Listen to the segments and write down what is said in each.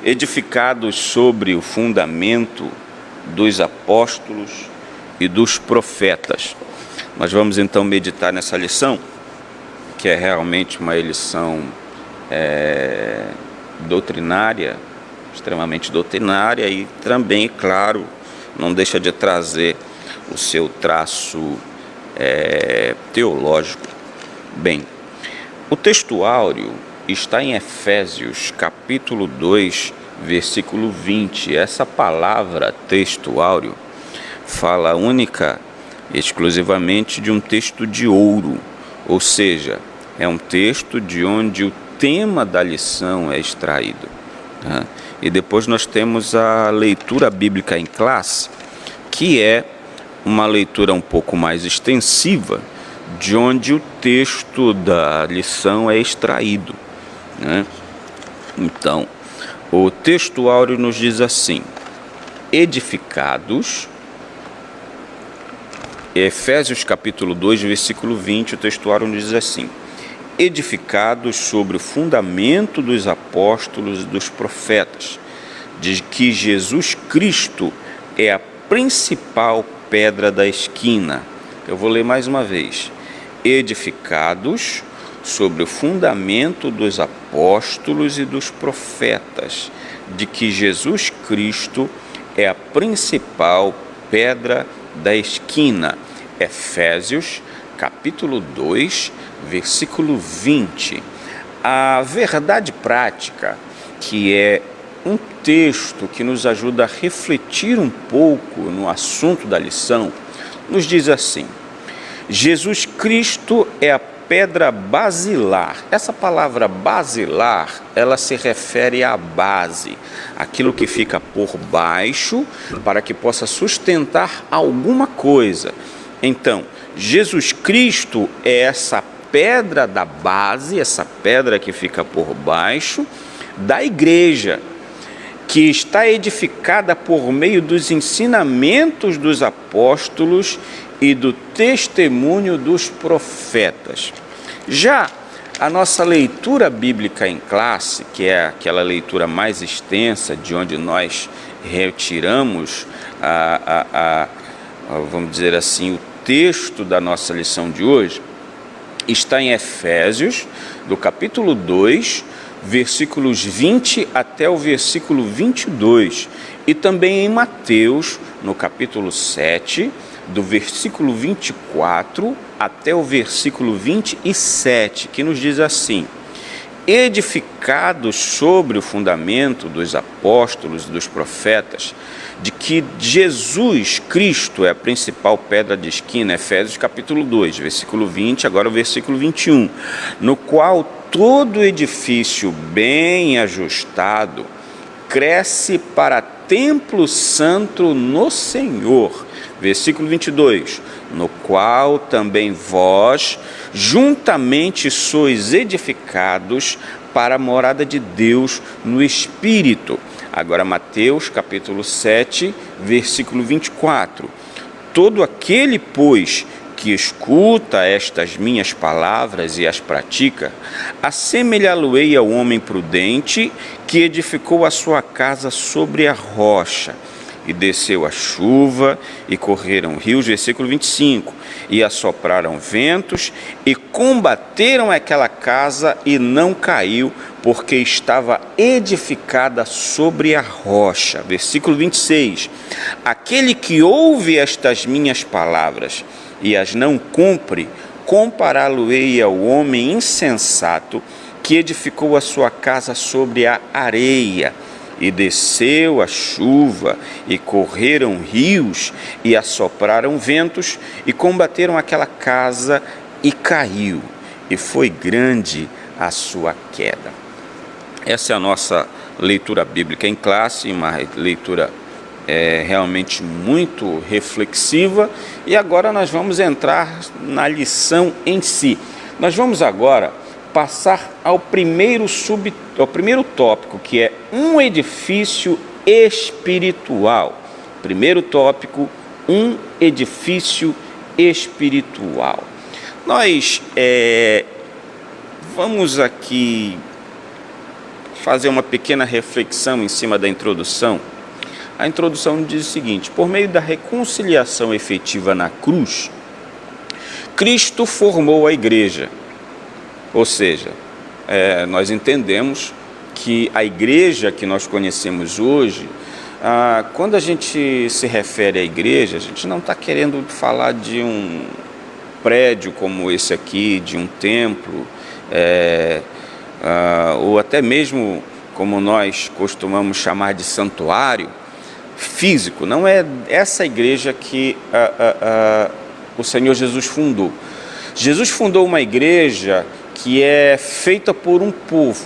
edificados sobre o fundamento dos apóstolos e dos profetas. Nós vamos então meditar nessa lição, que é realmente uma lição doutrinária, extremamente doutrinária, e também, claro, não deixa de trazer o seu traço teológico. Bem, o texto áureo está em Efésios capítulo 2, versículo 20. Essa palavra texto áureo fala única e exclusivamente de um texto de ouro, ou seja, é um texto de onde o tema da lição é extraído. E depois nós temos a leitura bíblica em classe, que é uma leitura um pouco mais extensiva, de onde o texto da lição é extraído. Então, o texto áureo nos diz assim: edificados, Efésios capítulo 2, versículo 20, o texto áureo nos diz assim: edificados sobre o fundamento dos apóstolos e dos profetas, de que Jesus Cristo é a principal pedra da esquina. Eu vou ler mais uma vez: edificados sobre o fundamento dos apóstolos e dos profetas, de que Jesus Cristo é a principal pedra da esquina. Efésios capítulo 2, versículo 20. A verdade prática, que é um texto que nos ajuda a refletir um pouco no assunto da lição, nos diz assim: Jesus Cristo é a pedra basilar. Essa palavra basilar, ela se refere à base, aquilo que fica por baixo para que possa sustentar alguma coisa. Então, Jesus Cristo é essa pedra da base, essa pedra que fica por baixo da igreja, que está edificada por meio dos ensinamentos dos apóstolos e do testemunho dos profetas. Já a nossa leitura bíblica em classe, que é aquela leitura mais extensa, de onde nós retiramos vamos dizer assim, o texto da nossa lição de hoje, está em Efésios, do capítulo 2, versículos 20 até o versículo 22, e também em Mateus, no capítulo 7, do versículo 24 até o versículo 27, que nos diz assim: edificados sobre o fundamento dos apóstolos e dos profetas, de que Jesus Cristo é a principal pedra de esquina. Efésios capítulo 2, versículo 20, agora o versículo 21, no qual todo edifício bem ajustado cresce para templo santo no Senhor. Versículo 22, no qual também vós juntamente sois edificados para a morada de Deus no Espírito. Agora Mateus capítulo 7, versículo 24. Todo aquele, pois, que escuta estas minhas palavras e as pratica, assemelhá-lo-ei ao homem prudente que edificou a sua casa sobre a rocha. E desceu a chuva, e correram rios, versículo 25, e assopraram ventos, e combateram aquela casa, e não caiu, porque estava edificada sobre a rocha. Versículo 26, aquele que ouve estas minhas palavras, e as não cumpre, compará-lo-ei ao homem insensato, que edificou a sua casa sobre a areia. E desceu a chuva, e correram rios, e assopraram ventos, e combateram aquela casa, e caiu, e foi grande a sua queda. Essa é a nossa leitura bíblica em classe, uma leitura realmente muito reflexiva. E agora nós vamos entrar na lição em si. Nós vamos agora passar ao primeiro tópico, que é um edifício espiritual. Primeiro tópico, um edifício espiritual. Nós vamos aqui fazer uma pequena reflexão em cima da introdução. A introdução diz o seguinte: por meio da reconciliação efetiva na cruz, Cristo formou a igreja. Ou seja, nós entendemos que a igreja que nós conhecemos hoje, quando a gente se refere à igreja, a gente não está querendo falar de um prédio como esse aqui, de um templo, ou até mesmo como nós costumamos chamar de santuário físico. Não é essa igreja que o Senhor Jesus fundou. Jesus fundou uma igreja que é feita por um povo,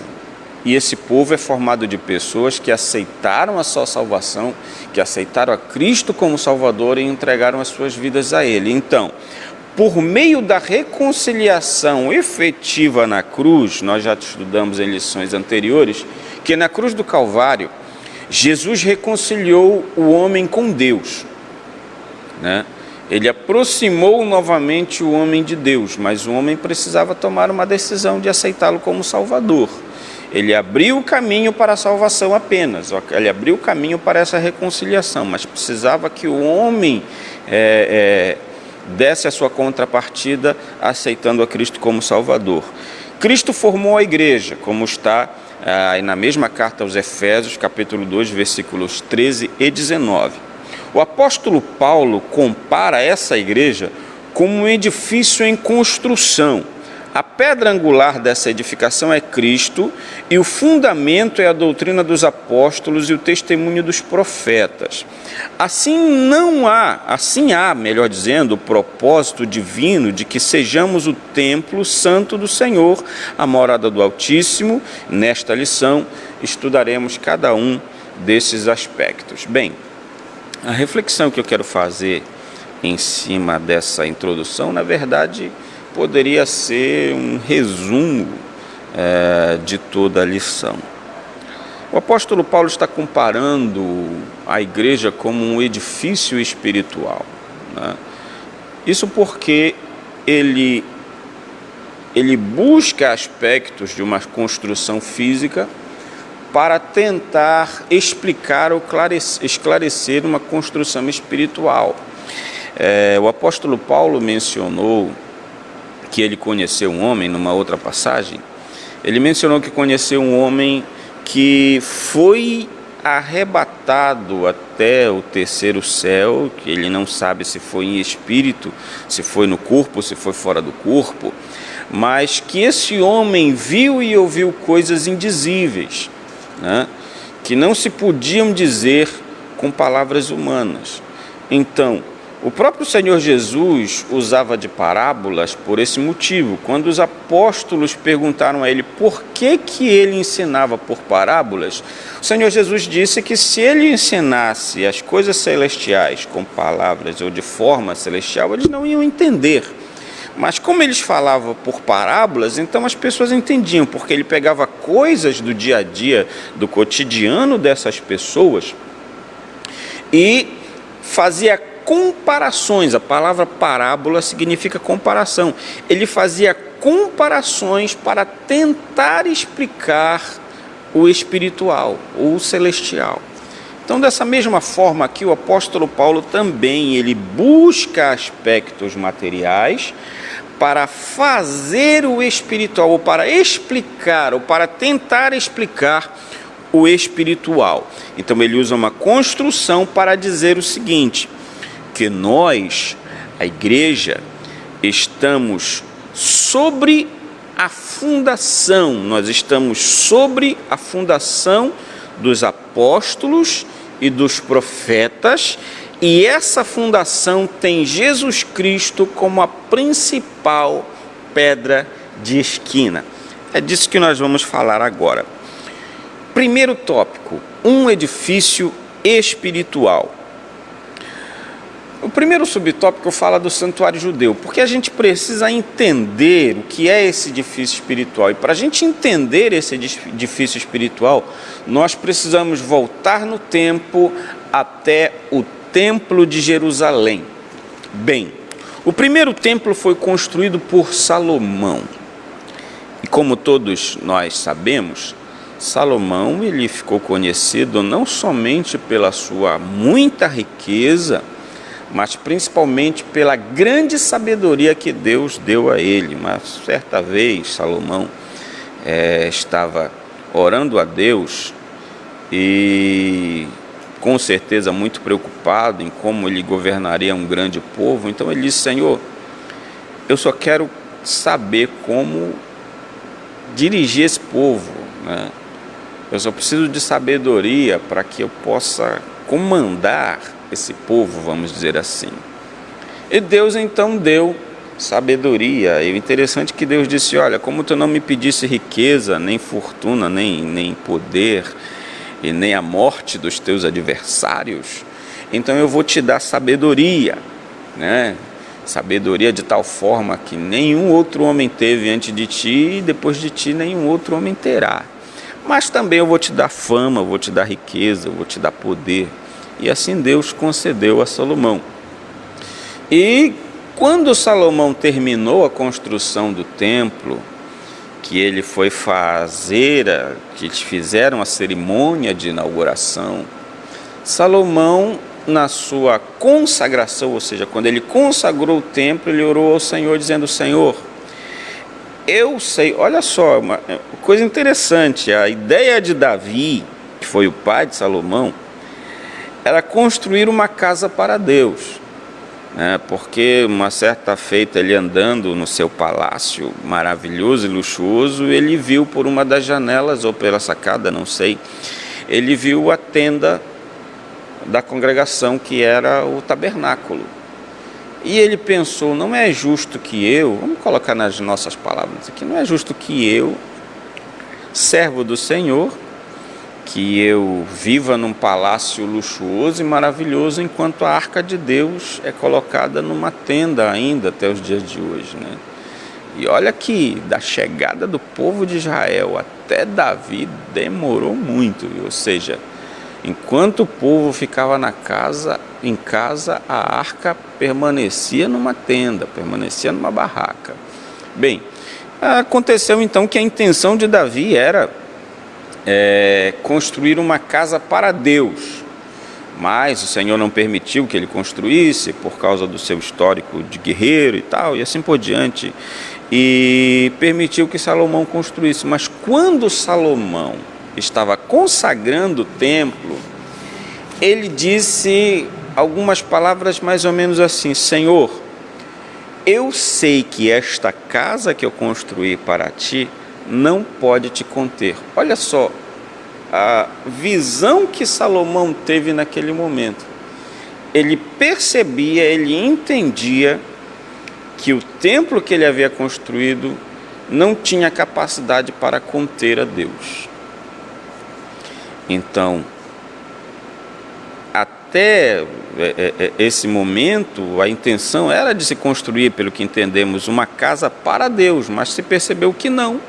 e esse povo é formado de pessoas que aceitaram a sua salvação, que aceitaram a Cristo como Salvador e entregaram as suas vidas a Ele. Então, por meio da reconciliação efetiva na cruz, nós já estudamos em lições anteriores, que na cruz do Calvário, Jesus reconciliou o homem com Deus, né? Ele aproximou novamente o homem de Deus, mas o homem precisava tomar uma decisão de aceitá-lo como Salvador. Ele abriu o caminho para a salvação apenas, ele abriu o caminho para essa reconciliação, mas precisava que o homem desse a sua contrapartida aceitando a Cristo como Salvador. Cristo formou a igreja, como está na mesma carta aos Efésios, capítulo 2, versículos 13 e 19. O apóstolo Paulo compara essa igreja como um edifício em construção. A pedra angular dessa edificação é Cristo e o fundamento é a doutrina dos apóstolos e o testemunho dos profetas. Assim há, melhor dizendo, o propósito divino de que sejamos o templo santo do Senhor, a morada do Altíssimo. Nesta lição estudaremos cada um desses aspectos. Bem, a reflexão que eu quero fazer em cima dessa introdução, na verdade, poderia ser um resumo de toda a lição. O apóstolo Paulo está comparando a igreja como um edifício espiritual, né? Isso porque ele busca aspectos de uma construção física para tentar explicar ou esclarecer uma construção espiritual. O apóstolo Paulo mencionou que ele conheceu um homem, numa outra passagem, ele mencionou que conheceu um homem que foi arrebatado até o terceiro céu, que ele não sabe se foi em espírito, se foi no corpo, se foi fora do corpo, mas que esse homem viu e ouviu coisas indizíveis, né, que não se podiam dizer com palavras humanas. Então, o próprio Senhor Jesus usava de parábolas por esse motivo. Quando os apóstolos perguntaram a ele por que ele ensinava por parábolas, o Senhor Jesus disse que se ele ensinasse as coisas celestiais com palavras ou de forma celestial, eles não iam entender. Mas como eles falavam por parábolas, então as pessoas entendiam, porque ele pegava coisas do dia a dia, do cotidiano dessas pessoas e fazia comparações. A palavra parábola significa comparação. Ele fazia comparações para tentar explicar o espiritual, ou o celestial. Então, dessa mesma forma aqui, o apóstolo Paulo também, ele busca aspectos materiais para fazer o espiritual, ou para explicar, ou para tentar explicar o espiritual. Então, ele usa uma construção para dizer o seguinte, que nós, a igreja, estamos sobre a fundação, nós estamos sobre a fundação dos apóstolos e dos profetas, e essa fundação tem Jesus Cristo como a principal pedra de esquina. É disso que nós vamos falar agora. Primeiro tópico, um edifício espiritual. O primeiro subtópico fala do santuário judeu, porque a gente precisa entender o que é esse edifício espiritual. E para a gente entender esse edifício espiritual, nós precisamos voltar no tempo até o Templo de Jerusalém. Bem, o primeiro templo foi construído por Salomão. E como todos nós sabemos, Salomão, ele ficou conhecido não somente pela sua muita riqueza, mas principalmente pela grande sabedoria que Deus deu a ele. Mas certa vez Salomão estava orando a Deus e com certeza muito preocupado em como ele governaria um grande povo. Então ele disse: Senhor, eu só quero saber como dirigir esse povo, né? Eu só preciso de sabedoria para que eu possa comandar esse povo, vamos dizer assim. E Deus então deu sabedoria. E o interessante é que Deus disse: olha, como tu não me pedisse riqueza, nem fortuna, nem poder, e nem a morte dos teus adversários, então eu vou te dar sabedoria, né? Sabedoria de tal forma que nenhum outro homem teve antes de ti, e depois de ti nenhum outro homem terá. Mas também eu vou te dar fama, eu vou te dar riqueza, eu vou te dar poder. E assim Deus concedeu a Salomão. E quando Salomão terminou a construção do templo, que ele foi fazer, que fizeram a cerimônia de inauguração, Salomão, na sua consagração, ou seja, quando ele consagrou o templo, ele orou ao Senhor dizendo: Senhor, eu sei, olha só, uma coisa interessante, a ideia de Davi, que foi o pai de Salomão, era construir uma casa para Deus, né? Porque uma certa feita, ele andando no seu palácio maravilhoso e luxuoso, ele viu por uma das janelas, ou pela sacada, não sei, ele viu a tenda da congregação, que era o tabernáculo. E ele pensou: não é justo que eu, vamos colocar nas nossas palavras aqui, não é justo que eu, servo do Senhor, que eu viva num palácio luxuoso e maravilhoso, enquanto a arca de Deus é colocada numa tenda ainda até os dias de hoje, né? E olha que da chegada do povo de Israel até Davi demorou muito, ou seja, enquanto o povo ficava em casa, a arca permanecia numa tenda, permanecia numa barraca. Bem, aconteceu então que a intenção de Davi era construir uma casa para Deus, mas o Senhor não permitiu que ele construísse por causa do seu histórico de guerreiro e tal, e assim por diante, e permitiu que Salomão construísse. Mas quando Salomão estava consagrando o templo, ele disse algumas palavras mais ou menos assim: Senhor, eu sei que esta casa que eu construí para ti não pode te conter. Olha só a visão que Salomão teve naquele momento. Ele percebia, ele entendia que o templo que ele havia construído não tinha capacidade para conter a Deus. Então, até esse momento, a intenção era de se construir, pelo que entendemos, uma casa para Deus, mas se percebeu que não.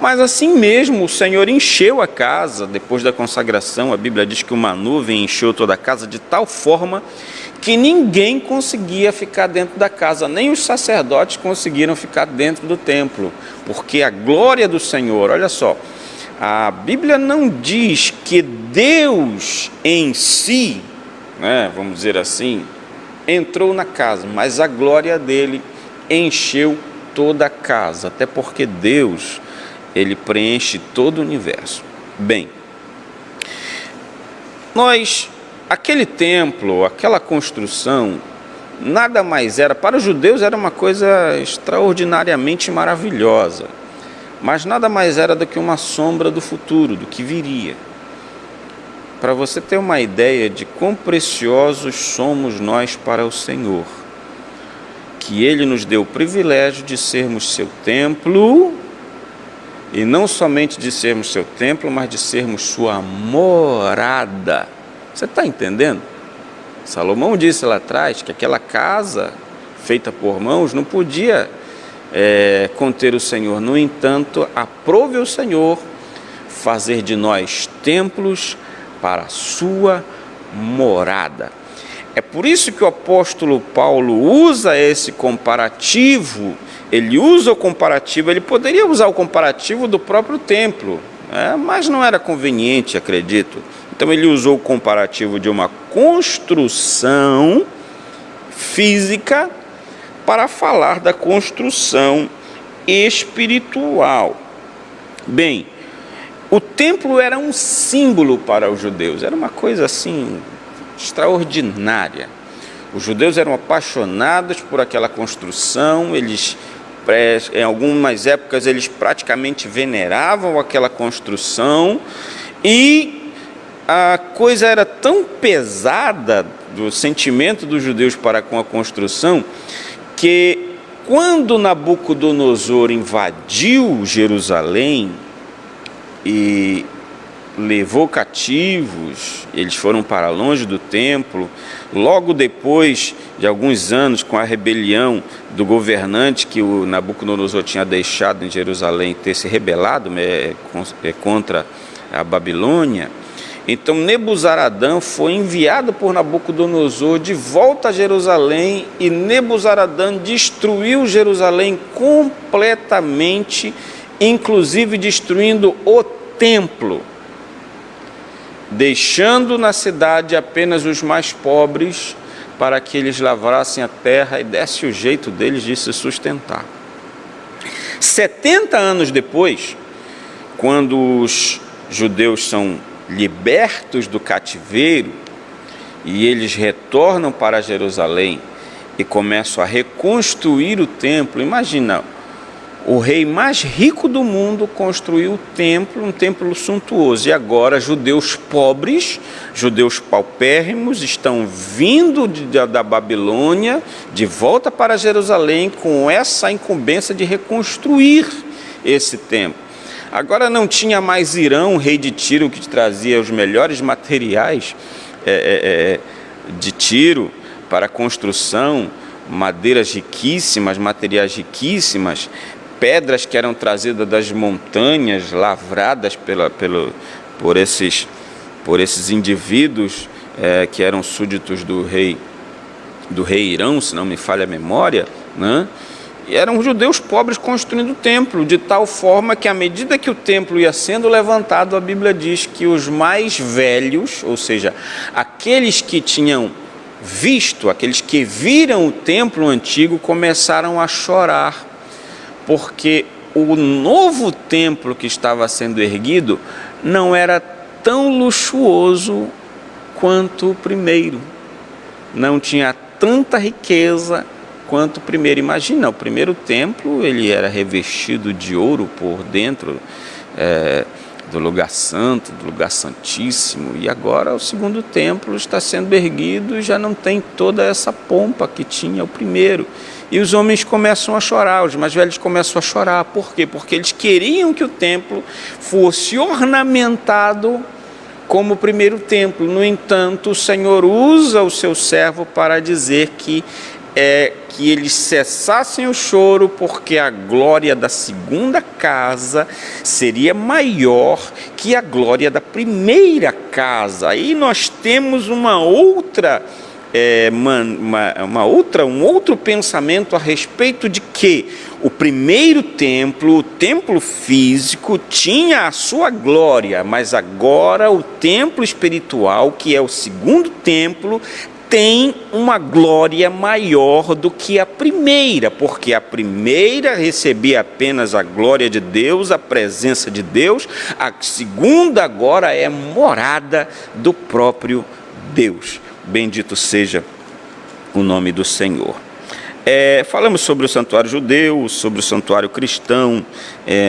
Mas assim mesmo, o Senhor encheu a casa, depois da consagração. A Bíblia diz que uma nuvem encheu toda a casa de tal forma que ninguém conseguia ficar dentro da casa, nem os sacerdotes conseguiram ficar dentro do templo, porque a glória do Senhor, olha só, a Bíblia não diz que Deus em si, né, vamos dizer assim, entrou na casa, mas a glória dele encheu toda a casa, até porque Deus, ele preenche todo o universo. Bem, aquele templo, aquela construção, nada mais era, para os judeus era uma coisa extraordinariamente maravilhosa, mas nada mais era do que uma sombra do futuro, do que viria. Para você ter uma ideia de quão preciosos somos nós para o Senhor, que Ele nos deu o privilégio de sermos seu templo, e não somente de sermos seu templo, mas de sermos sua morada. Você está entendendo? Salomão disse lá atrás que aquela casa feita por mãos não podia conter o Senhor. No entanto, aprove o Senhor fazer de nós templos para a sua morada. É por isso que o apóstolo Paulo usa esse comparativo. Ele usa o comparativo, ele poderia usar o comparativo do próprio templo, mas não era conveniente, acredito. Então ele usou o comparativo de uma construção física para falar da construção espiritual. Bem, o templo era um símbolo para os judeus, era uma coisa assim extraordinária. Os judeus eram apaixonados por aquela construção, em algumas épocas eles praticamente veneravam aquela construção, e a coisa era tão pesada do sentimento dos judeus para com a construção, que quando Nabucodonosor invadiu Jerusalém e levou cativos, eles foram para longe do templo, logo depois de alguns anos, com a rebelião do governante que o Nabucodonosor tinha deixado em Jerusalém, ter se rebelado contra a Babilônia. Então Nebuzaradã foi enviado por Nabucodonosor de volta a Jerusalém, e Nebuzaradã destruiu Jerusalém completamente, inclusive destruindo o templo, deixando na cidade apenas os mais pobres, para que eles lavrassem a terra e desse o jeito deles de se sustentar. 70 anos depois, quando os judeus são libertos do cativeiro e eles retornam para Jerusalém e começam a reconstruir o templo, imagina, o rei mais rico do mundo construiu o templo, um templo suntuoso, e agora judeus pobres, judeus paupérrimos, estão vindo da Babilônia de volta para Jerusalém com essa incumbência de reconstruir esse templo. Agora não tinha mais Irão, rei de Tiro, que trazia os melhores materiais de Tiro para a construção, madeiras riquíssimas, materiais riquíssimas, pedras que eram trazidas das montanhas, lavradas por esses indivíduos que eram súditos do rei Irão, se não me falha a memória, né? E eram judeus pobres construindo o templo, de tal forma que à medida que o templo ia sendo levantado, a Bíblia diz que os mais velhos, ou seja, aqueles que tinham visto, aqueles que viram o templo antigo, começaram a chorar, porque o novo templo que estava sendo erguido não era tão luxuoso quanto o primeiro, não tinha tanta riqueza quanto o primeiro. Imagina, o primeiro templo ele era revestido de ouro por dentro do lugar santo, do lugar santíssimo, e agora o segundo templo está sendo erguido e já não tem toda essa pompa que tinha o primeiro. E os homens começam a chorar, os mais velhos começam a chorar. Por quê? Porque eles queriam que o templo fosse ornamentado como o primeiro templo. No entanto, o Senhor usa o seu servo para dizer que eles cessassem o choro, porque a glória da segunda casa seria maior que a glória da primeira casa. Aí nós temos um outro pensamento a respeito de que o primeiro templo, o templo físico, tinha a sua glória, mas agora o templo espiritual, que é o segundo templo, tem uma glória maior do que a primeira, porque a primeira recebia apenas a glória de Deus, a presença de Deus, a segunda agora é morada do próprio Deus. Bendito seja o nome do Senhor. Falamos sobre o santuário judeu, sobre o santuário cristão.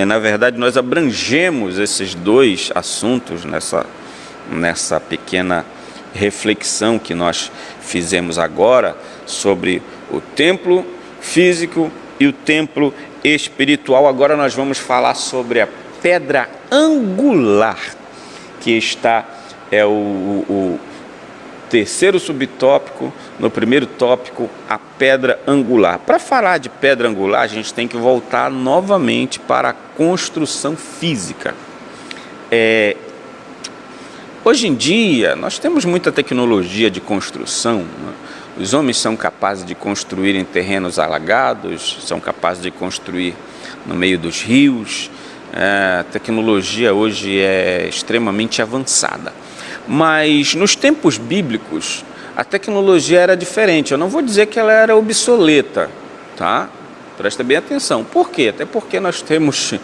Na verdade, nós abrangemos esses dois assuntos nessa pequena reflexão que nós fizemos agora sobre o templo físico e o templo espiritual. Agora nós vamos falar sobre a pedra angular, que o terceiro subtópico. No primeiro tópico, a pedra angular. Para falar de pedra angular, a gente tem que voltar novamente para a construção física. Hoje em dia, nós temos muita tecnologia de construção, né? Os homens são capazes de construir em terrenos alagados, são capazes de construir no meio dos rios, A tecnologia hoje é extremamente avançada. Mas nos tempos bíblicos, a tecnologia era diferente. Eu não vou dizer que ela era obsoleta, tá? Presta bem atenção. Por quê? Até porque nós temos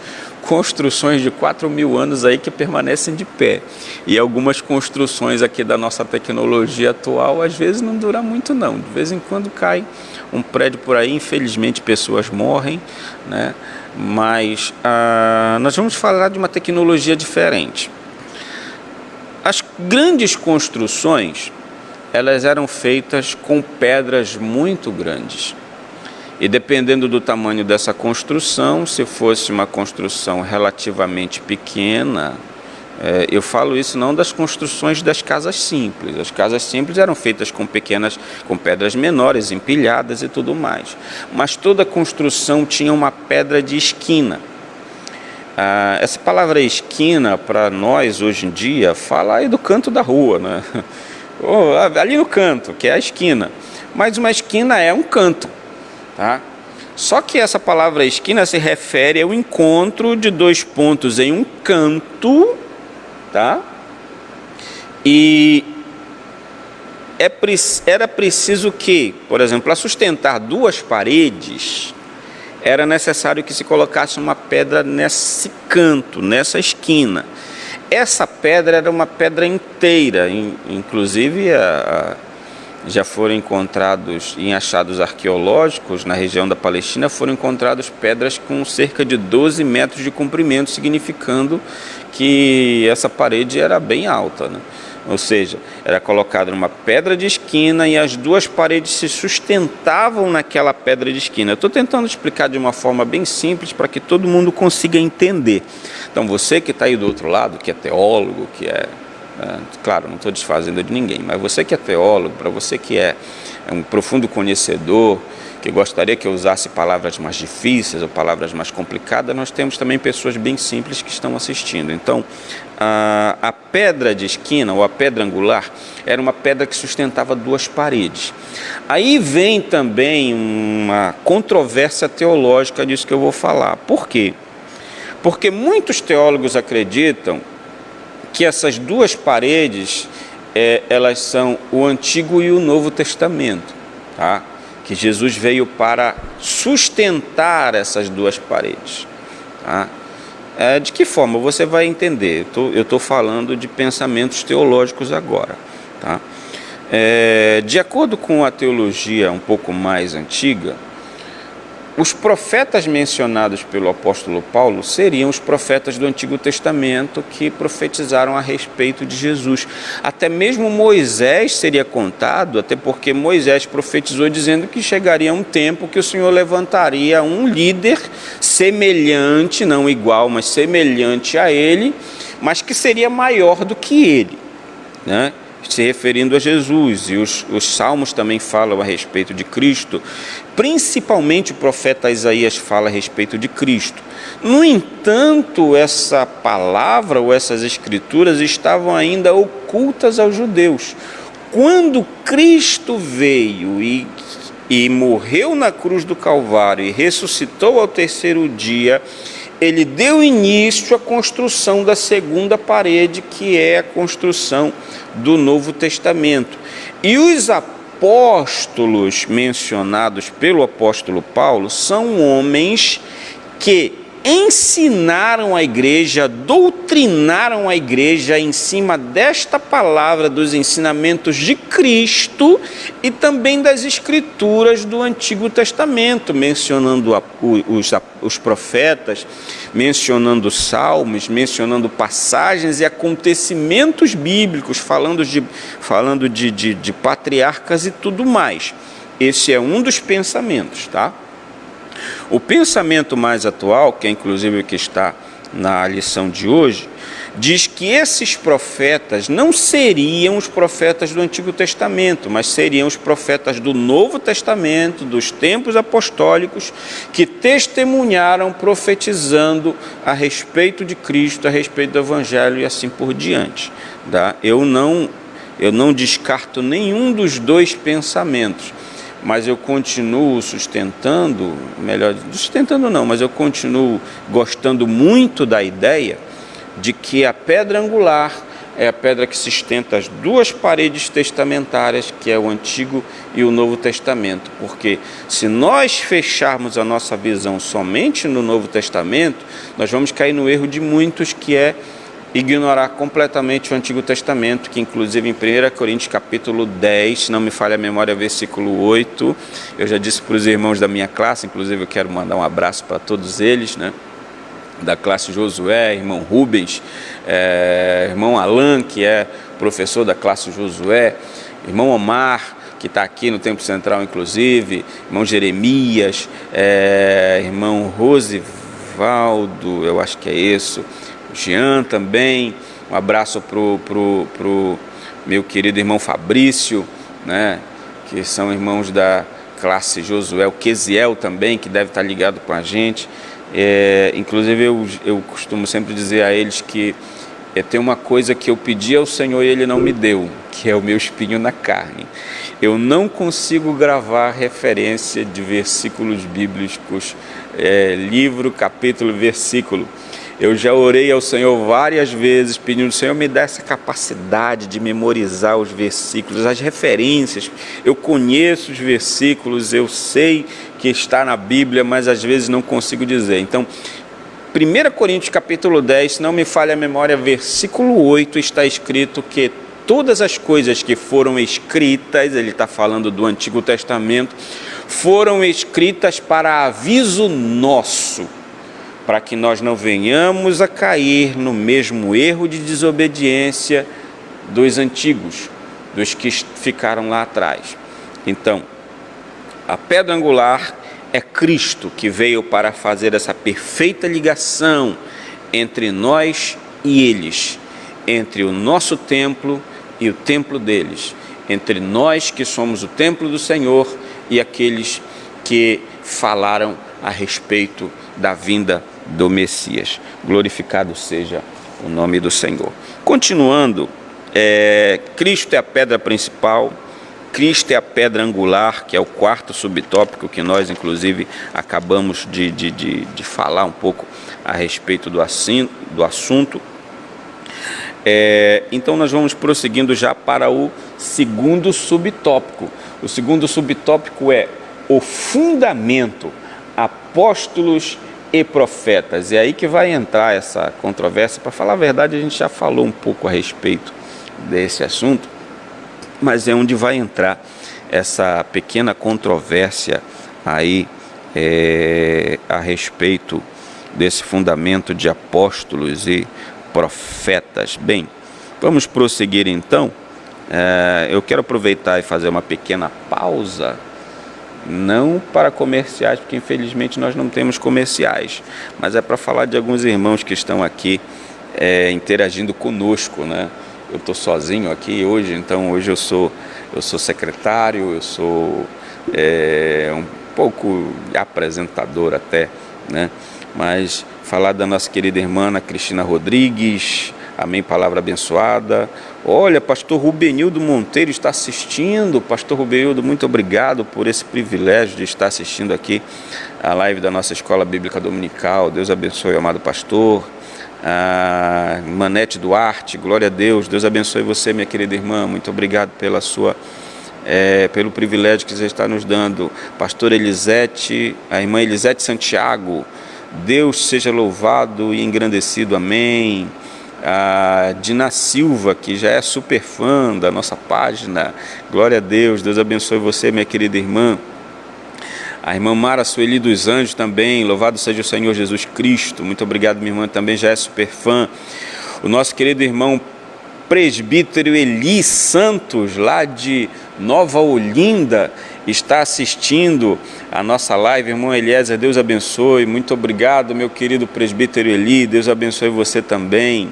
construções de 4.000 anos aí que permanecem de pé. E algumas construções aqui da nossa tecnologia atual, às vezes não dura muito não. De vez em quando cai um prédio por aí, infelizmente pessoas morrem, né? Mas nós vamos falar de uma tecnologia diferente. As grandes construções, elas eram feitas com pedras muito grandes. E dependendo do tamanho dessa construção, se fosse uma construção relativamente pequena, eu falo isso não das construções das casas simples. As casas simples eram feitas com pedras menores, empilhadas e tudo mais. Mas toda construção tinha uma pedra de esquina. Essa palavra esquina, para nós hoje em dia, fala aí do canto da rua, né? Ali no canto, que é a esquina. Mas uma esquina é um canto. Tá? Só que essa palavra esquina se refere ao encontro de dois pontos em um canto, tá? E era preciso que, por exemplo, para sustentar duas paredes, era necessário que se colocasse uma pedra nesse canto, nessa esquina. Essa pedra era uma pedra inteira, inclusive já foram encontrados em achados arqueológicos na região da Palestina, foram encontradas pedras com cerca de 12 metros de comprimento, significando que essa parede era bem alta, né? Ou seja, era colocada uma pedra de esquina e as duas paredes se sustentavam naquela pedra de esquina. Eu estou tentando explicar de uma forma bem simples para que todo mundo consiga entender. Então você que está aí do outro lado, que é teólogo, claro, não estou desfazendo de ninguém, mas você que é teólogo, para você que é um profundo conhecedor, que gostaria que eu usasse palavras mais difíceis ou palavras mais complicadas, nós temos também pessoas bem simples que estão assistindo. Então, a pedra de esquina ou a pedra angular era uma pedra que sustentava duas paredes. Aí vem também uma controvérsia teológica disso que eu vou falar. Por quê? Porque muitos teólogos acreditam que essas duas paredes, elas são o Antigo e o Novo Testamento, tá? Que Jesus veio para sustentar essas duas paredes, tá? De que forma? Você vai entender. Eu estou falando de pensamentos teológicos agora, tá? De acordo com a teologia um pouco mais antiga, os profetas mencionados pelo apóstolo Paulo seriam os profetas do Antigo Testamento que profetizaram a respeito de Jesus. Até mesmo Moisés seria contado, até porque Moisés profetizou dizendo que chegaria um tempo que o Senhor levantaria um líder semelhante, não igual, mas semelhante a ele, mas que seria maior do que ele, né? Se referindo a Jesus, e os salmos também falam a respeito de Cristo, principalmente o profeta Isaías fala a respeito de Cristo. No entanto, essa palavra ou essas escrituras estavam ainda ocultas aos judeus. Quando Cristo veio e morreu na cruz do Calvário e ressuscitou ao terceiro dia, ele deu início à construção da segunda parede, que é a construção do Novo Testamento. E os apóstolos mencionados pelo apóstolo Paulo são homens que ensinaram a igreja, doutrinaram a igreja em cima desta palavra, dos ensinamentos de Cristo e também das escrituras do Antigo Testamento, mencionando os profetas, mencionando salmos, mencionando passagens e acontecimentos bíblicos, falando de patriarcas e tudo mais. Esse é um dos pensamentos, tá? O pensamento mais atual, que é inclusive o que está na lição de hoje, diz que esses profetas não seriam os profetas do Antigo Testamento, mas seriam os profetas do Novo Testamento, dos tempos apostólicos, que testemunharam profetizando a respeito de Cristo, a respeito do Evangelho e assim por diante, tá? Eu não descarto nenhum dos dois pensamentos, mas eu continuo sustentando, mas eu continuo gostando muito da ideia de que a pedra angular é a pedra que sustenta as duas paredes testamentárias, que é o Antigo e o Novo Testamento. Porque se nós fecharmos a nossa visão somente no Novo Testamento, nós vamos cair no erro de muitos, que é ignorar completamente o Antigo Testamento, que inclusive em 1 Coríntios capítulo 10, se não me falha a memória, versículo 8, eu já disse para os irmãos da minha classe, inclusive eu quero mandar um abraço para todos eles, né? Da classe Josué, irmão Rubens, irmão Alan, que é professor da classe Josué, irmão Omar, que está aqui no Templo Central, inclusive, irmão Jeremias, irmão Rosivaldo, eu acho que é isso, Jean também, um abraço pro meu querido irmão Fabrício, né, que são irmãos da classe Josué, o Quesiel também, que deve estar ligado com a gente. Inclusive eu costumo sempre dizer a eles que tem uma coisa que eu pedi ao Senhor e Ele não me deu, que é o meu espinho na carne. Eu não consigo gravar referência de versículos bíblicos, livro, capítulo, versículo. Eu já orei ao Senhor várias vezes, pedindo: Senhor, me dá essa capacidade de memorizar os versículos, as referências. Eu conheço os versículos, eu sei que está na Bíblia, mas às vezes não consigo dizer. Então, 1 Coríntios capítulo 10, se não me falha a memória, versículo 8, está escrito que todas as coisas que foram escritas, ele está falando do Antigo Testamento, foram escritas para aviso nosso, para que nós não venhamos a cair no mesmo erro de desobediência dos antigos, dos que ficaram lá atrás. Então, a pedra angular é Cristo, que veio para fazer essa perfeita ligação entre nós e eles, entre o nosso templo e o templo deles, entre nós que somos o templo do Senhor e aqueles que falaram a respeito da vinda do Messias. Glorificado seja o nome do Senhor. Continuando, Cristo é a pedra principal, Cristo é a pedra angular, que é o quarto subtópico que nós, inclusive, acabamos de falar um pouco a respeito do assunto. Então, nós vamos prosseguindo já para o segundo subtópico. O segundo subtópico é o fundamento, apóstolos e profetas. E é aí que vai entrar essa controvérsia. Para falar a verdade, a gente já falou um pouco a respeito desse assunto, mas é onde vai entrar essa pequena controvérsia aí a respeito desse fundamento de apóstolos e profetas. Bem, vamos prosseguir então. Eu quero aproveitar e fazer uma pequena pausa, não para comerciais, porque infelizmente nós não temos comerciais, mas é para falar de alguns irmãos que estão aqui interagindo conosco, né? Eu estou sozinho aqui hoje, então hoje eu sou secretário, eu sou um pouco apresentador até, né? Mas falar da nossa querida irmã Ana Cristina Rodrigues, amém, palavra abençoada. Olha, pastor Rubenildo Monteiro está assistindo. Pastor Rubenildo, muito obrigado por esse privilégio de estar assistindo aqui a live da nossa Escola Bíblica Dominical. Deus abençoe, amado pastor. Manete Duarte, glória a Deus. Deus abençoe você, minha querida irmã. Muito obrigado pelo privilégio que você está nos dando. Pastor Elisete, a irmã Elisete Santiago, Deus seja louvado e engrandecido, amém. A Dina Silva, que já é super fã da nossa página, glória a Deus. Deus abençoe você, minha querida irmã. A irmã Mara Sueli dos Anjos também, louvado seja o Senhor Jesus Cristo. Muito obrigado, minha irmã, também já é super fã. O nosso querido irmão presbítero Eli Santos, lá de Nova Olinda, está assistindo a nossa live. Irmão Eliezer, Deus abençoe. Muito obrigado, meu querido presbítero Eli. Deus abençoe você também.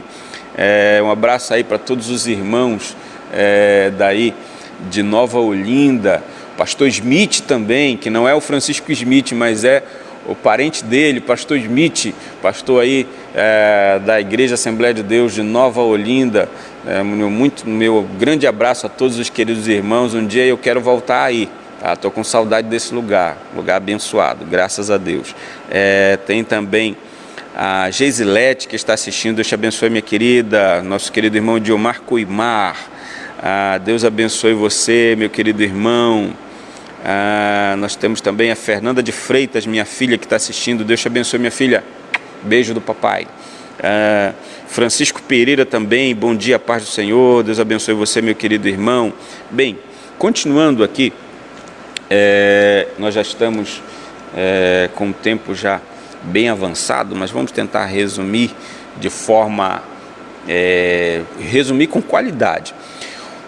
Um abraço aí para todos os irmãos daí de Nova Olinda. Pastor Smith também, que não é o Francisco Smith, mas é o parente dele, pastor Smith, pastor aí da Igreja Assembleia de Deus de Nova Olinda. Meu grande abraço a todos os queridos irmãos. Um dia eu quero voltar aí, Estou com saudade desse lugar abençoado, graças a Deus. Tem também a Geisilete que está assistindo. Deus te abençoe, minha querida. Nosso querido irmão Diomar Coimar. Deus abençoe você, meu querido irmão. Nós temos também a Fernanda de Freitas, minha filha, que está assistindo. Deus te abençoe, minha filha. Beijo do papai. Francisco Pereira também. Bom dia, paz do Senhor. Deus abençoe você, meu querido irmão. Bem, continuando aqui, nós já estamos com o tempo já bem avançado, mas vamos tentar resumir de forma resumir com qualidade.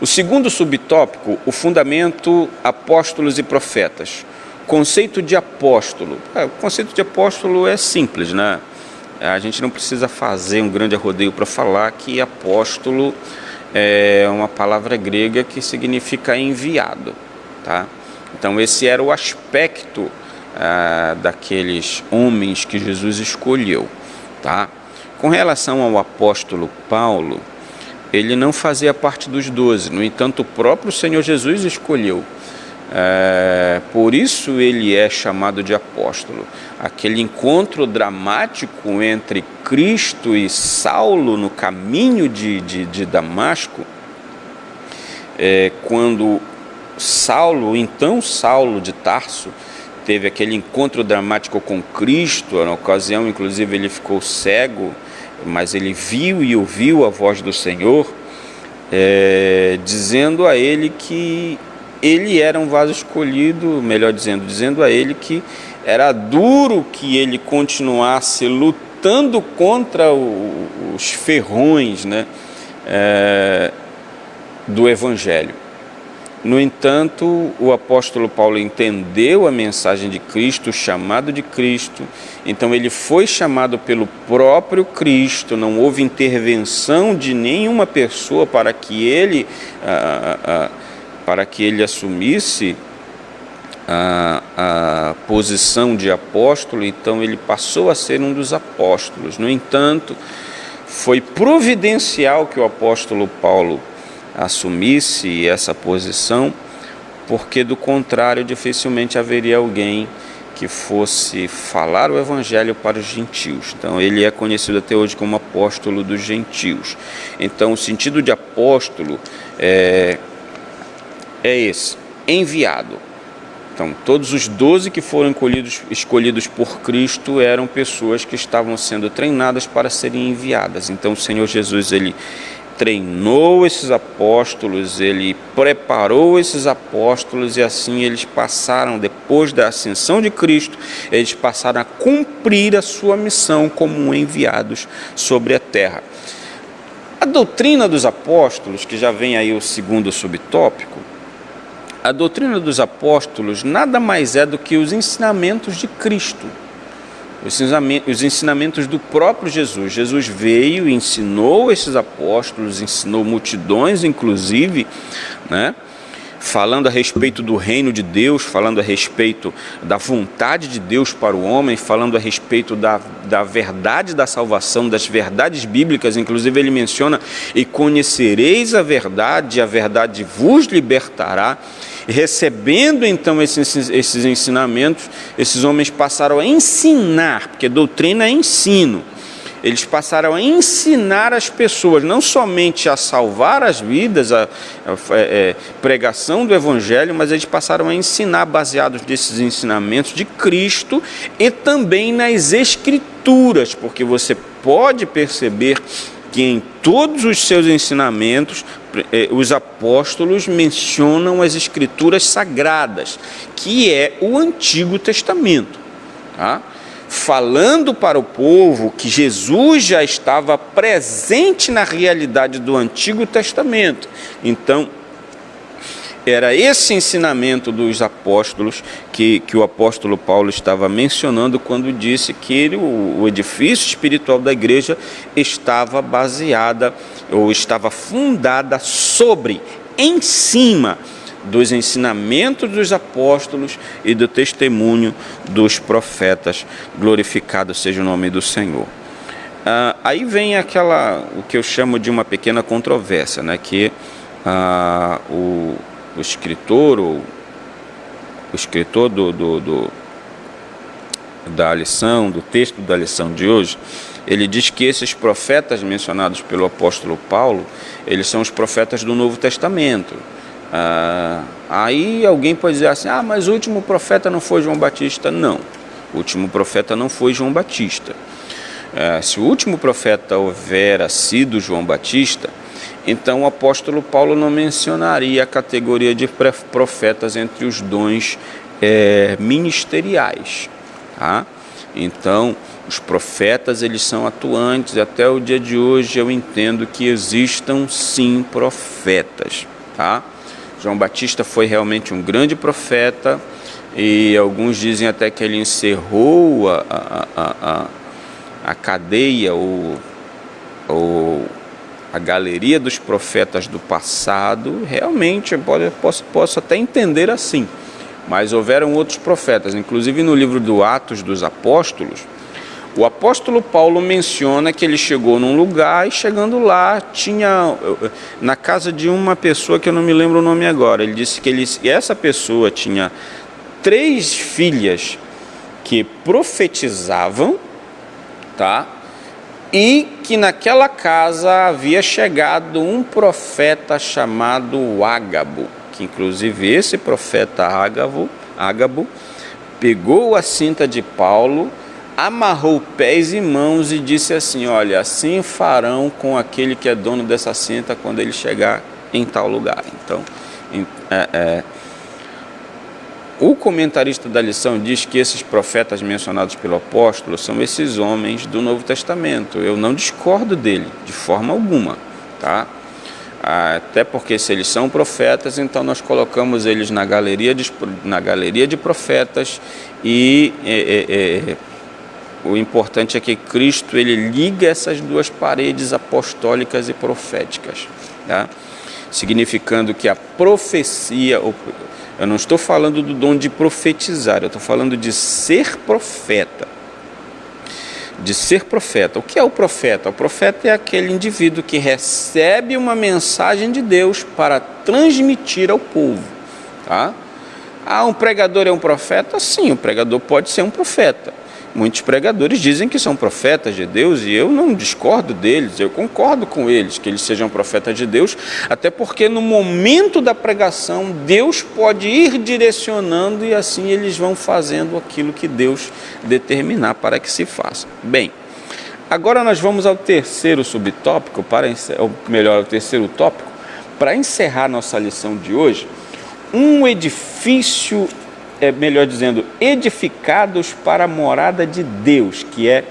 O segundo subtópico, o fundamento apóstolos e profetas. Conceito de apóstolo. O conceito de apóstolo é simples, né? A gente não precisa fazer um grande arrodeio para falar que apóstolo é uma palavra grega que significa enviado, tá? Então esse era o aspecto daqueles homens que Jesus escolheu, tá? Com relação ao apóstolo Paulo, ele não fazia parte dos 12, no entanto o próprio Senhor Jesus escolheu. Por isso ele é chamado de apóstolo. Aquele encontro dramático entre Cristo e Saulo no caminho de Damasco, quando então Saulo de Tarso, teve aquele encontro dramático com Cristo. Na ocasião, inclusive, ele ficou cego, mas ele viu e ouviu a voz do Senhor, dizendo a ele que ele era um vaso escolhido, melhor dizendo a ele que era duro que ele continuasse lutando contra os ferrões, né, do Evangelho. No entanto, o apóstolo Paulo entendeu a mensagem de Cristo, o chamado de Cristo, então ele foi chamado pelo próprio Cristo, não houve intervenção de nenhuma pessoa para que ele assumisse a posição de apóstolo, então ele passou a ser um dos apóstolos. No entanto, foi providencial que o apóstolo Paulo assumisse essa posição, porque do contrário dificilmente haveria alguém que fosse falar o evangelho para os gentios. Então ele é conhecido até hoje como apóstolo dos gentios. Então o sentido de apóstolo é esse, enviado. Então todos os 12 que foram escolhidos por Cristo eram pessoas que estavam sendo treinadas para serem enviadas. Então o Senhor Jesus, ele treinou esses apóstolos, ele preparou esses apóstolos, e assim eles passaram, depois da ascensão de Cristo, eles passaram a cumprir a sua missão como enviados sobre a terra. A doutrina dos apóstolos, que já vem aí o segundo subtópico, a doutrina dos apóstolos nada mais é do que os ensinamentos de Cristo. Os ensinamentos do próprio Jesus. Jesus veio e ensinou esses apóstolos, ensinou multidões, inclusive, né? Falando a respeito do reino de Deus, falando a respeito da vontade de Deus para o homem, falando a respeito da verdade da salvação, das verdades bíblicas. Inclusive ele menciona: e conhecereis a verdade vos libertará. Recebendo então esses ensinamentos, esses homens passaram a ensinar, porque doutrina é ensino. Eles passaram a ensinar as pessoas, não somente a salvar as vidas, a pregação do Evangelho, mas eles passaram a ensinar baseados nesses ensinamentos de Cristo e também nas Escrituras, porque você pode perceber que em todos os seus ensinamentos, os apóstolos mencionam as Escrituras sagradas, que é o Antigo Testamento, tá? Falando para o povo que Jesus já estava presente na realidade do Antigo Testamento. Então, era esse ensinamento dos apóstolos que o apóstolo Paulo estava mencionando quando disse que o edifício espiritual da igreja estava baseada ou estava fundada sobre, em cima dos ensinamentos dos apóstolos e do testemunho dos profetas. Glorificado seja o nome do Senhor. Aí vem o que eu chamo de uma pequena controvérsia, né? Que o escritor ou o escritor da lição, do texto da lição de hoje, ele diz que esses profetas mencionados pelo apóstolo Paulo, eles são os profetas do Novo Testamento. Aí alguém pode dizer assim, mas o último profeta não foi João Batista. Não, o último profeta não foi João Batista. Se o último profeta houvera sido João Batista, então o apóstolo Paulo não mencionaria a categoria de profetas entre os dons ministeriais. Tá? Então, os profetas, eles são atuantes. Até o dia de hoje eu entendo que existam sim profetas. Tá? João Batista foi realmente um grande profeta, e alguns dizem até que ele encerrou a cadeia ou a galeria dos profetas do passado. Realmente posso até entender assim, mas houveram outros profetas. Inclusive no livro do Atos dos Apóstolos, o apóstolo Paulo menciona que ele chegou num lugar e, chegando lá, tinha na casa de uma pessoa que eu não me lembro o nome agora. Ele disse que essa pessoa tinha 3 filhas que profetizavam, tá? E que naquela casa havia chegado um profeta chamado Ágabo, que inclusive esse profeta Ágabo pegou a cinta de Paulo, amarrou pés e mãos e disse assim: olha, assim farão com aquele que é dono dessa cinta quando ele chegar em tal lugar. Então, o comentarista da lição diz que esses profetas mencionados pelo apóstolo são esses homens do Novo Testamento. Eu não discordo dele, de forma alguma, tá? Até porque se eles são profetas, então nós colocamos eles na galeria de profetas, e o importante é que Cristo, ele liga essas duas paredes apostólicas e proféticas, tá? Significando que a profecia, eu não estou falando do dom de profetizar, eu estou falando de ser profeta. De ser profeta. O que é o profeta? O profeta é aquele indivíduo que recebe uma mensagem de Deus para transmitir ao povo, tá? Um pregador é um profeta? Sim, o pregador pode ser um profeta. Muitos pregadores dizem que são profetas de Deus, e eu não discordo deles, eu concordo com eles, que eles sejam profetas de Deus, até porque no momento da pregação, Deus pode ir direcionando, e assim eles vão fazendo aquilo que Deus determinar para que se faça. Bem, agora nós vamos ao terceiro subtópico, ao terceiro tópico, para encerrar nossa lição de hoje. Um edifício, melhor dizendo, edificados para a morada de Deus, que é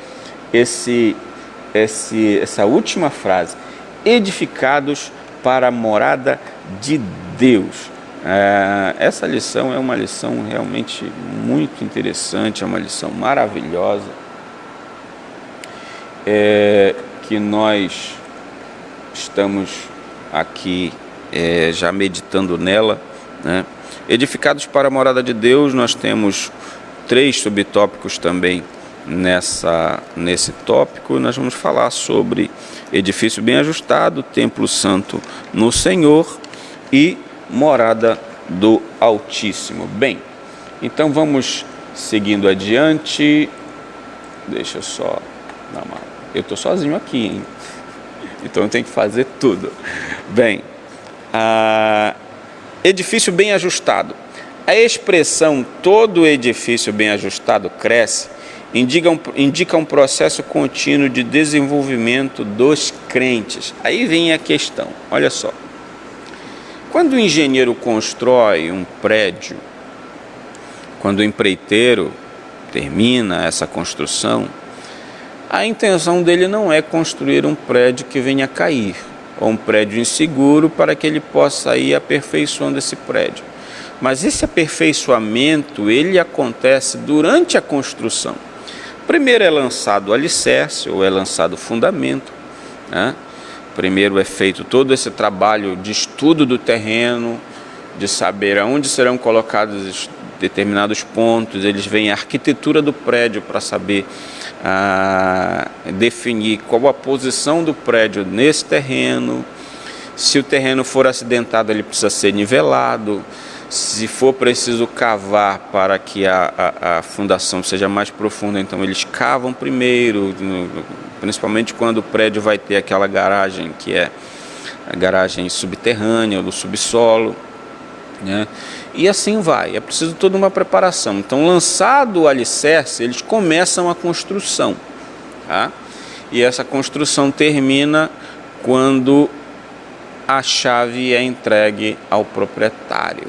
essa última frase, edificados para a morada de Deus. Essa lição é uma lição realmente muito interessante, é uma lição maravilhosa, que nós estamos aqui já meditando nela, né? Edificados para a morada de Deus, nós temos 3 subtópicos também nesse tópico. Nós vamos falar sobre edifício bem ajustado, templo santo no Senhor e morada do Altíssimo. Bem, então vamos seguindo adiante. Deixa eu só dar uma... Eu estou sozinho aqui, hein? Então eu tenho que fazer tudo. Bem, edifício bem ajustado. A expressão todo edifício bem ajustado cresce indica um processo contínuo de desenvolvimento dos crentes. Aí vem a questão, olha só. Quando o engenheiro constrói um prédio, quando o empreiteiro termina essa construção, a intenção dele não é construir um prédio que venha a cair, ou um prédio inseguro para que ele possa ir aperfeiçoando esse prédio. Mas esse aperfeiçoamento, ele acontece durante a construção. Primeiro é lançado o alicerce, ou é lançado o fundamento, né? Primeiro é feito todo esse trabalho de estudo do terreno, de saber aonde serão colocados determinados pontos. Eles veem a arquitetura do prédio para saber definir qual a posição do prédio nesse terreno. Se o terreno for acidentado, ele precisa ser nivelado. Se for preciso cavar para que a fundação seja mais profunda, então eles cavam primeiro, principalmente quando o prédio vai ter aquela garagem que é a garagem subterrânea ou do subsolo, né? E assim vai, é preciso toda uma preparação. Então, lançado o alicerce, eles começam a construção, tá? E essa construção termina quando a chave é entregue ao proprietário.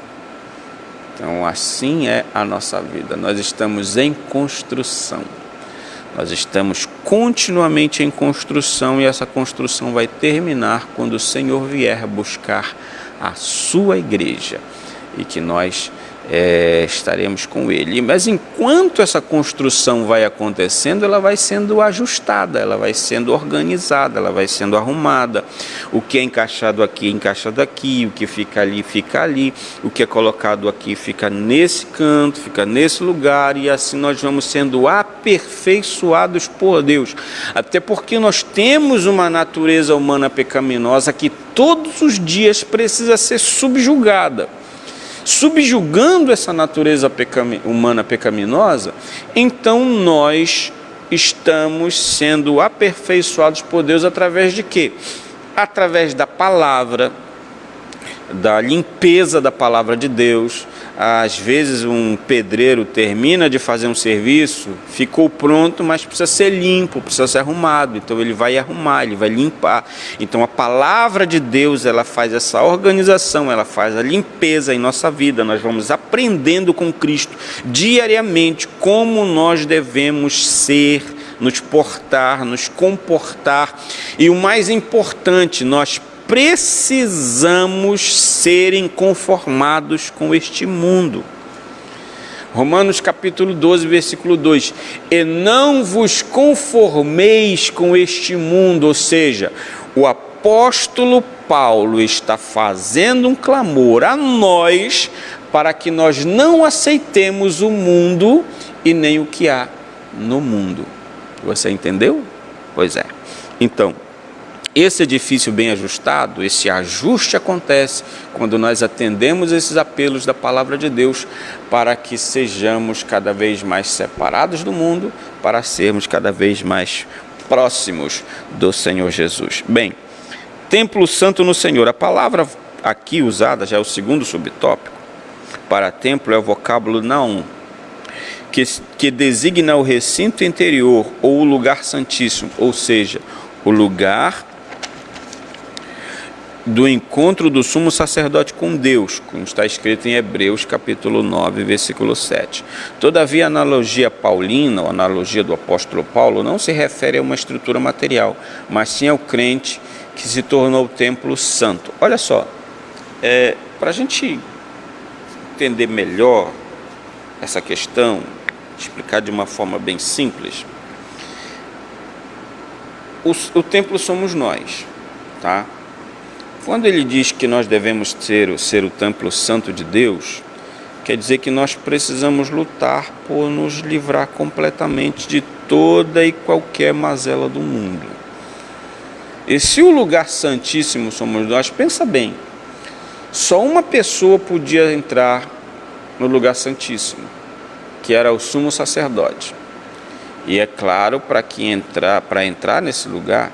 Então, assim é a nossa vida. Nós estamos em construção. Nós estamos continuamente em construção e essa construção vai terminar quando o Senhor vier buscar a sua igreja e que nós estaremos com Ele. Mas enquanto essa construção vai acontecendo, ela vai sendo ajustada, ela vai sendo organizada, ela vai sendo arrumada. O que é encaixado aqui, o que fica ali, o que é colocado aqui fica nesse canto, fica nesse lugar, e assim nós vamos sendo aperfeiçoados por Deus. Até porque nós temos uma natureza humana pecaminosa que todos os dias precisa ser subjugada. Subjugando essa natureza humana pecaminosa, então nós estamos sendo aperfeiçoados por Deus através de quê? Através da palavra, da limpeza da palavra de Deus. Às vezes um pedreiro termina de fazer um serviço, ficou pronto, mas precisa ser limpo, precisa ser arrumado. Então ele vai arrumar, ele vai limpar. Então a palavra de Deus, ela faz essa organização, ela faz a limpeza em nossa vida. Nós vamos aprendendo com Cristo diariamente como nós devemos ser, nos portar, nos comportar. E o mais importante, nós precisamos ser inconformados com este mundo. Romanos capítulo 12, versículo 2. E não vos conformeis com este mundo, ou seja, o apóstolo Paulo está fazendo um clamor a nós para que nós não aceitemos o mundo e nem o que há no mundo. Você entendeu? Pois é. Então, esse edifício bem ajustado, esse ajuste acontece quando nós atendemos esses apelos da palavra de Deus para que sejamos cada vez mais separados do mundo, para sermos cada vez mais próximos do Senhor Jesus. Bem, templo santo no Senhor. A palavra aqui usada, já é o segundo subtópico, para templo é o vocábulo naum, que designa o recinto interior ou o lugar santíssimo, ou seja, o lugar do encontro do sumo sacerdote com Deus, como está escrito em Hebreus capítulo 9, versículo 7. Todavia, a analogia paulina, ou a analogia do apóstolo Paulo, não se refere a uma estrutura material, mas sim ao crente que se tornou o templo santo. Olha só, para a gente entender melhor essa questão, explicar de uma forma bem simples, o templo somos nós, tá? Quando ele diz que nós devemos ser o templo santo de Deus, quer dizer que nós precisamos lutar por nos livrar completamente de toda e qualquer mazela do mundo. E se o lugar santíssimo somos nós, pensa bem, só uma pessoa podia entrar no lugar santíssimo, que era o sumo sacerdote. E é claro, para entrar nesse lugar,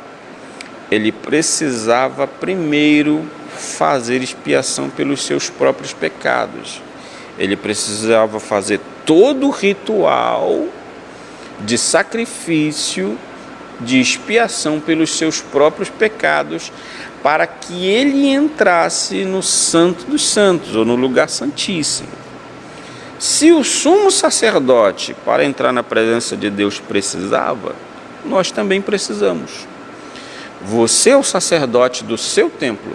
ele precisava primeiro fazer expiação pelos seus próprios pecados. Ele precisava fazer todo o ritual de sacrifício, de expiação pelos seus próprios pecados, para que ele entrasse no Santo dos Santos, ou no lugar santíssimo. Se o sumo sacerdote, para entrar na presença de Deus, precisava, nós também precisamos. Você é o sacerdote do seu templo.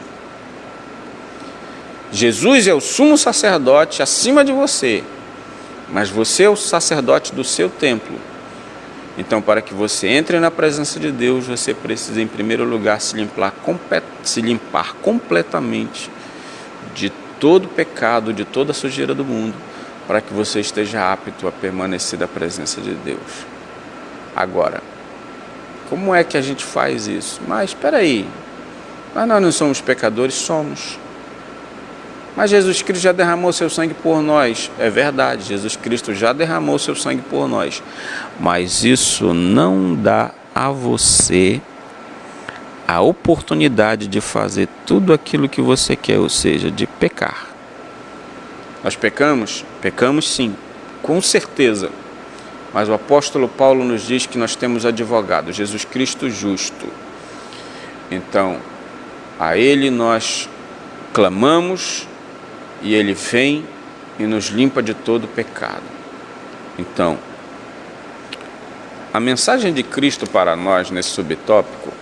Jesus é o sumo sacerdote acima de você, mas você é o sacerdote do seu templo. Então, para que você entre na presença de Deus, você precisa, em primeiro lugar, se limpar completamente de todo pecado, de toda sujeira do mundo, para que você esteja apto a permanecer na presença de Deus. Agora, como é que a gente faz isso? Mas espera aí, mas nós não somos pecadores? Somos. Mas Jesus Cristo já derramou seu sangue por nós. É verdade, Jesus Cristo já derramou seu sangue por nós. Mas isso não dá a você a oportunidade de fazer tudo aquilo que você quer, ou seja, de pecar. Nós pecamos? Pecamos sim, com certeza. Mas o apóstolo Paulo nos diz que nós temos advogado, Jesus Cristo justo. Então, a Ele nós clamamos e Ele vem e nos limpa de todo pecado. Então, a mensagem de Cristo para nós nesse subtópico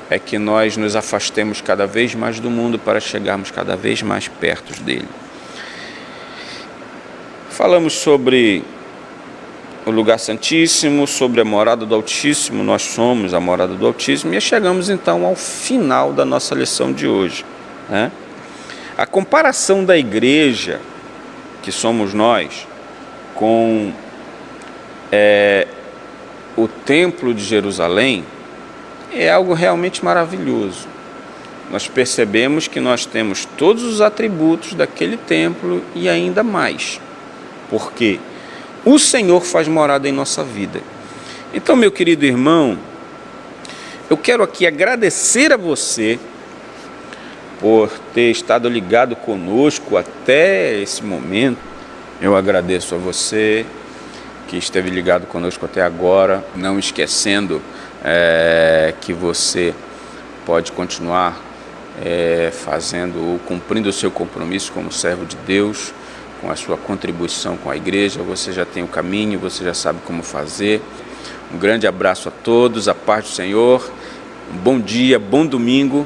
é que nós nos afastemos cada vez mais do mundo para chegarmos cada vez mais perto dele. Falamos sobre o lugar santíssimo, sobre a morada do Altíssimo, nós somos a morada do Altíssimo, e chegamos então ao final da nossa lição de hoje, né? A comparação da igreja, que somos nós, com o templo de Jerusalém, é algo realmente maravilhoso. Nós percebemos que nós temos todos os atributos daquele templo e ainda mais, porque o Senhor faz morada em nossa vida. Então, meu querido irmão, eu quero aqui agradecer a você por ter estado ligado conosco até esse momento. Eu agradeço a você que esteve ligado conosco até agora, não esquecendo que você pode continuar cumprindo o seu compromisso como servo de Deus, com a sua contribuição com a igreja. Você já tem o caminho, você já sabe como fazer. Um grande abraço a todos, a paz do Senhor, um bom dia, bom domingo.